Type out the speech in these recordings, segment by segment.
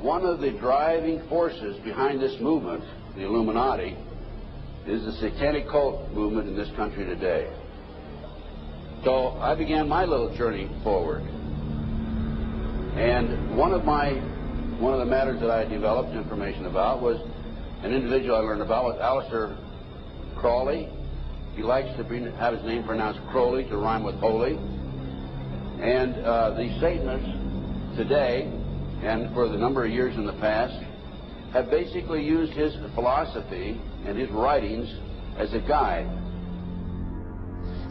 one of the driving forces behind this movement, the Illuminati, is the satanic cult movement in this country today. So I began my little journey forward. And one of the matters that I developed information about was an individual I learned about was Aleister Crowley. He likes to have his name pronounced Crowley to rhyme with holy. And the Satanists today, and for the number of years in the past, have basically used his philosophy and his writings as a guide.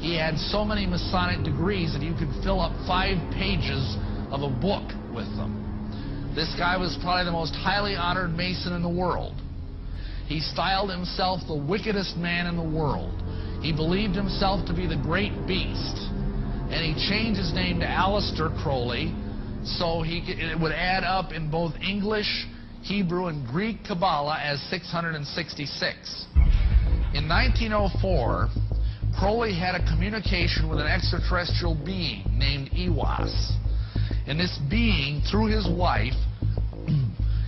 He had so many Masonic degrees that you could fill up 5 pages of a book with them. This guy was probably the most highly honored Mason in the world. He styled himself the wickedest man in the world. He believed himself to be the great beast. And he changed his name to Aleister Crowley so it would add up in both English, Hebrew, and Greek Kabbalah as 666. In 1904, Crowley had a communication with an extraterrestrial being named Aiwass. And this being, through his wife,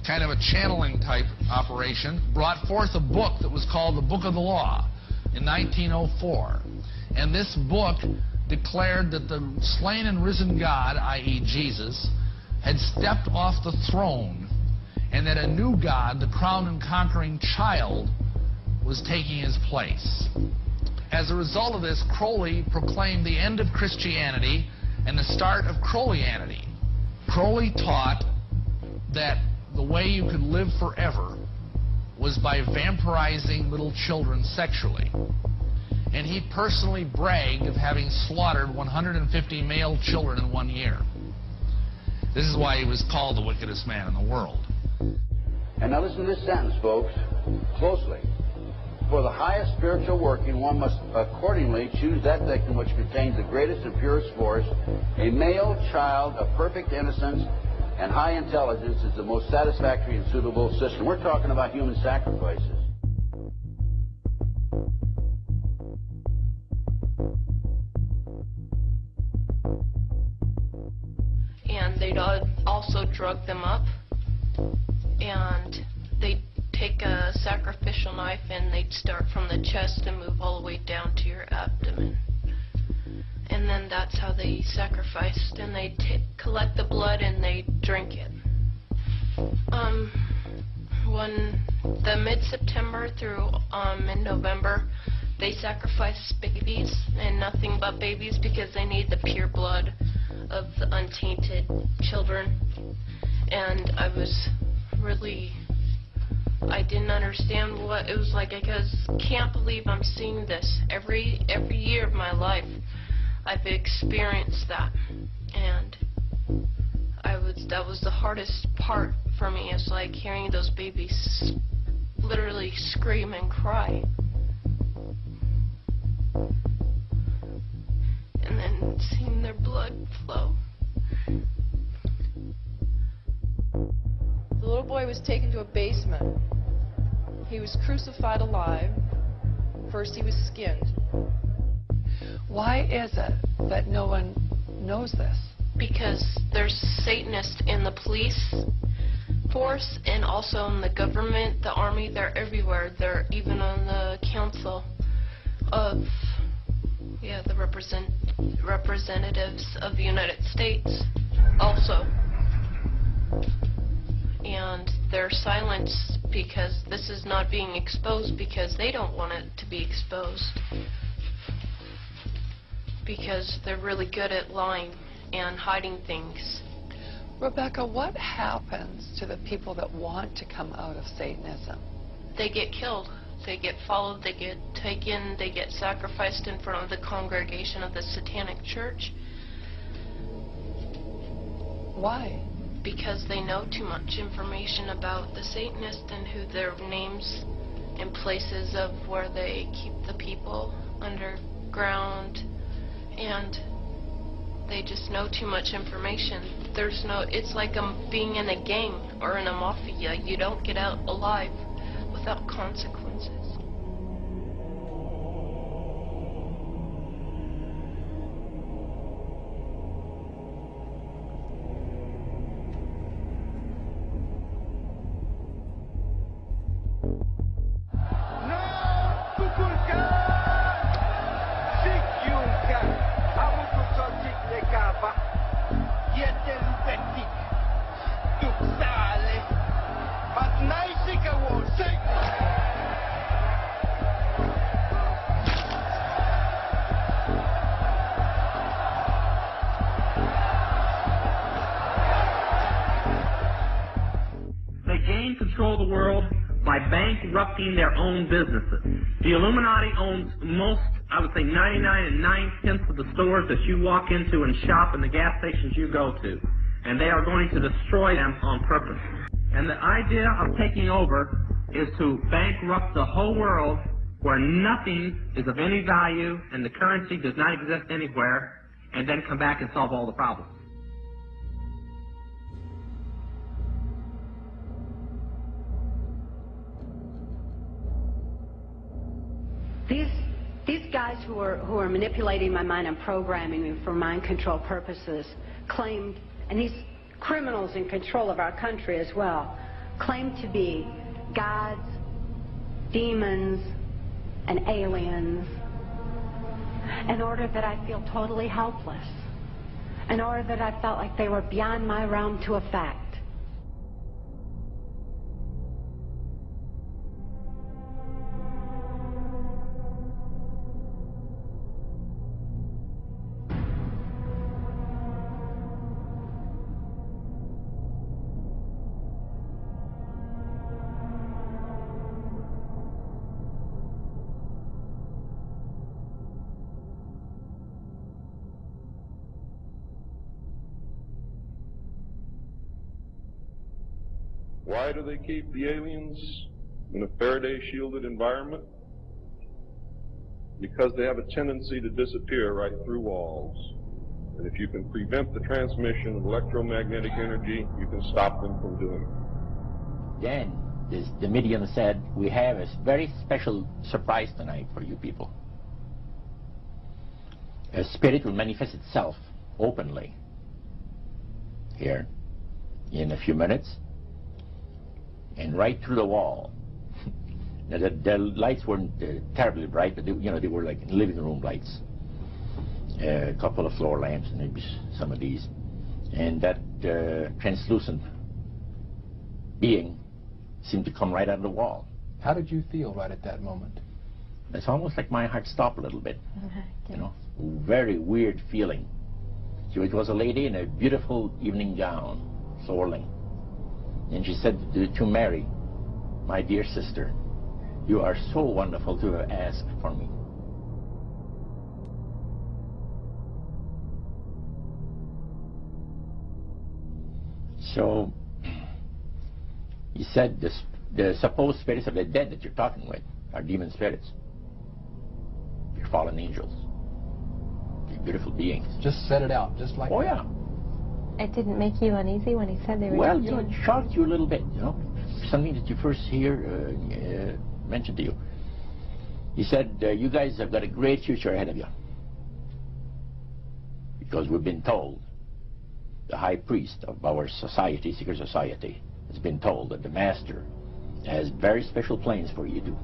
kind of a channeling type operation, brought forth a book that was called the Book of the Law in 1904. And this book declared that the slain and risen God, i.e. Jesus, had stepped off the throne, and that a new God, the crowned and conquering child, was taking his place. As a result of this, Crowley proclaimed the end of Christianity and the start of Crowleyanity. Crowley taught that the way you could live forever was by vampirizing little children sexually. And he personally bragged of having slaughtered 150 male children in 1 year. This is why he was called the wickedest man in the world. And now listen to this sentence, folks, closely. For the highest spiritual working, one must accordingly choose that victim which contains the greatest and purest force. A male child of perfect innocence and high intelligence is the most satisfactory and suitable system. We're talking about human sacrifices. And they'd also drug them up, and they'd take a sacrificial knife and they'd start from the chest and move all the way down to your abdomen. And then that's how they sacrificed, and they'd collect the blood and they'd drink it. When the mid-September through mid-November, they sacrifice babies, and nothing but babies, because they need the pure blood of the untainted children. And I didn't understand what it was like. I can't believe I'm seeing this every year of my life. I've experienced that, and that was the hardest part for me. It's like hearing those babies literally scream and cry, and then seeing their blood flow. The little boy was taken to a basement. He was crucified alive. First he was skinned. Why is it that no one knows this? Because there's Satanists in the police force and also in the government, the army. They're everywhere. They're even on the council of, the representatives of the United States also. And they're silenced because this is not being exposed, because they don't want it to be exposed. Because they're really good at lying and hiding things. Rebecca, what happens to the people that want to come out of Satanism? They get killed. They get followed. They get taken. They get sacrificed in front of the congregation of the Satanic Church. Why? Because they know too much information about the Satanists and who their names and places of where they keep the people underground, and they just know too much information. It's like being in a gang or in a mafia. You don't get out alive without consequences. Peti, Yuxale, Patnaisika Wosik. They gain control of the world by bankrupting their own businesses. The Illuminati owns most, I would say 99 9/10 of the stores that you walk into and shop and the gas stations you go to. And they are going to destroy them on purpose. And the idea of taking over is to bankrupt the whole world where nothing is of any value and the currency does not exist anywhere, and then come back and solve all the problems. These guys who are manipulating my mind and programming me for mind control purposes claimed, and these criminals in control of our country as well, claim to be gods, demons, and aliens in order that I feel totally helpless, in order that I felt like they were beyond my realm to affect. Why do they keep the aliens in a Faraday-shielded environment? Because they have a tendency to disappear right through walls. And if you can prevent the transmission of electromagnetic energy, you can stop them from doing it. Then, the medium said, we have a very special surprise tonight for you people. A spirit will manifest itself openly here in a few minutes. And right through the wall. Now, the lights weren't terribly bright, but they were like living room lights. A couple of floor lamps, and maybe some of these. And that translucent being seemed to come right out of the wall. How did you feel right at that moment? It's almost like my heart stopped a little bit. You know, very weird feeling. So it was a lady in a beautiful evening gown, swirling. And she said to Mary, my dear sister, you are so wonderful to have asked for me. So, he said the supposed spirits of the dead that you're talking with are demon spirits. They're fallen angels. They're beautiful beings. Just set it out, just like that. Oh, yeah. It didn't make you uneasy when he said they were... Well, it shocked you a little bit, something that you first hear mentioned to you. He said, you guys have got a great future ahead of you. Because we've been told, the high priest of our society, secret society, has been told that the master has very special plans for you to do.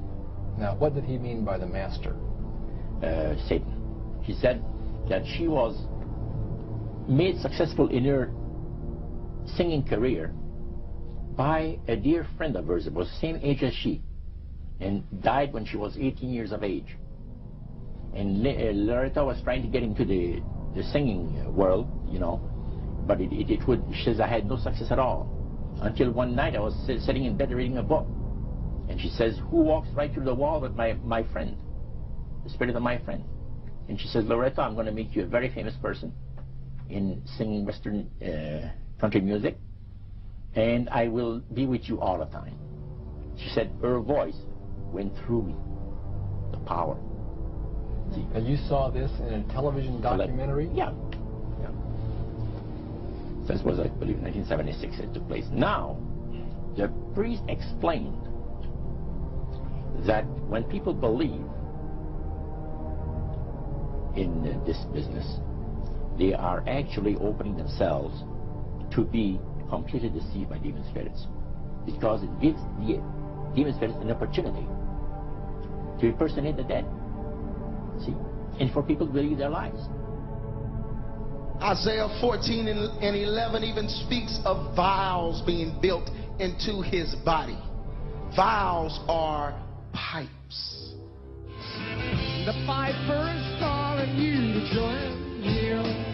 Now, what did he mean by the master? Satan. He said that she was made successful in her singing career by a dear friend of hers that was the same age as she and died when she was 18 years of age. And Loretta was trying to get into the singing world, but she says, I had no success at all. Until one night I was sitting in bed reading a book. And she says, who walks right through the wall with my friend, the spirit of my friend? And she says, Loretta, I'm going to make you a very famous person in singing Western country music, and I will be with you all the time. She said her voice went through me, the power. See? And you saw this in a television documentary? Yeah. This was, I believe, 1976 it took place. Now, the priest explained that when people believe in this business, they are actually opening themselves to be completely deceived by demon spirits, because it gives the demon spirits an opportunity to impersonate the dead, see, and for people to believe their lies. Isaiah 14 and 11 even speaks of vials being built into his body. Vials are pipes. The piper is calling you to join him.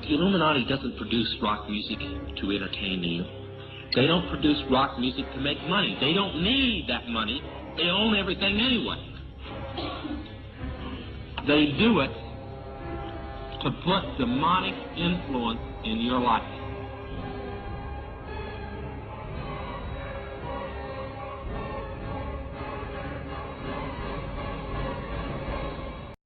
The Illuminati doesn't produce rock music to entertain you. They don't produce rock music to make money. They don't need that money. They own everything anyway. They do it to put demonic influence in your life.